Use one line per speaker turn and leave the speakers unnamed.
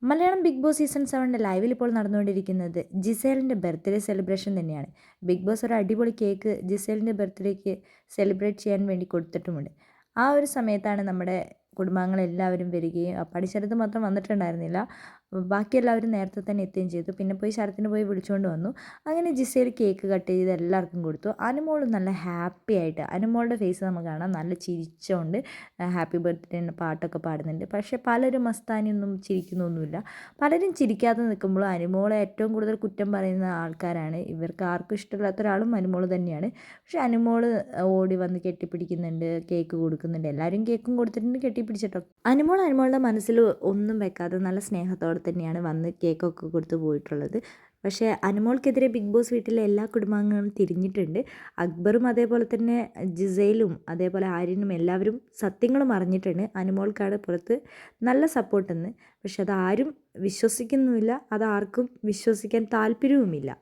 Malayalam big boss season 7 ലൈവിൽ ഇപ്പോൾ നടന്നുകൊണ്ടിരിക്കുന്നത് ജിസേലിൻ്റെ ബർത്ത്ഡേ സെലിബ്രേഷൻ തന്നെയാണ്. ബിഗ് ബോസ് ഒരു അടിപൊളി കേക്ക് ജിസേലിൻ്റെ ബർത്ത്ഡേക്ക് സെലിബ്രേറ്റ് ചെയ്യാൻ വേണ്ടി കൊടുത്തിട്ടുമുണ്ട്. ആ ഒരു സമയത്താണ് നമ്മുടെ കുടുംബാംഗങ്ങളെല്ലാവരും വരികയും അപ്പാടി ശരത്ത് മാത്രം വന്നിട്ടുണ്ടായിരുന്നില്ല. ബാക്കി എല്ലാവരും നേരത്തെ തന്നെ എത്തുകയും ചെയ്തു. പിന്നെ പോയി ശരത്തിനെ പോയി വിളിച്ചുകൊണ്ട് വന്നു. അങ്ങനെ ജിസേൽ കേക്ക് കട്ട് ചെയ്ത് എല്ലാവർക്കും കൊടുത്തു. അനുമോൾ നല്ല ഹാപ്പി ആയിട്ട്, അനുമോളുടെ ഫേസ് നമുക്ക് കാണാം, നല്ല ചിരിച്ചുകൊണ്ട് ഹാപ്പി ബർത്ത്ഡേ എന്ന പാട്ടൊക്കെ പാടുന്നുണ്ട്. പക്ഷേ പലരും മസ്താനിയൊന്നും ചിരിക്കുന്നൊന്നുമില്ല. പലരും ചിരിക്കാതെ നിൽക്കുമ്പോൾ അനുമോളെ ഏറ്റവും കൂടുതൽ കുറ്റം പറയുന്ന ആൾക്കാരാണ്. ഇവർക്ക് ആർക്കും ഇഷ്ടമില്ലാത്ത ഒരാളും അനുമോൾ തന്നെയാണ്. പക്ഷേ അനുമോൾ ഓടി വന്ന് കെട്ടിപ്പിടിക്കുന്നുണ്ട്, കേക്ക് കൊടുക്കുന്നുണ്ട്. എല്ലാവരും കേക്കും കൊടുത്തിട്ടുണ്ട്, കെട്ടിപ്പിടിച്ചിട്ടോ. അനുമോളുടെ മനസ്സിൽ ഒന്നും വെക്കാതെ നല്ല സ്നേഹത്തോടെ തന്നെയാണ് വന്ന് കേക്കൊക്കെ കൊടുത്ത് പോയിട്ടുള്ളത്. പക്ഷേ അനുമോൾക്കെതിരെ ബിഗ് ബോസ് വീട്ടിലെ എല്ലാ കുടുംബാംഗങ്ങളും തിരിഞ്ഞിട്ടുണ്ട്. അക്ബറും അതേപോലെ തന്നെ ജിസയിലും അതേപോലെ ആര്യനും എല്ലാവരും സത്യങ്ങളും അറിഞ്ഞിട്ടുണ്ട്. അനുമോൾക്കാണ് പുറത്ത് നല്ല സപ്പോർട്ടെന്ന്. പക്ഷെ അതാരും വിശ്വസിക്കുന്നുമില്ല, അതാർക്കും വിശ്വസിക്കാൻ താല്പര്യവുമില്ല.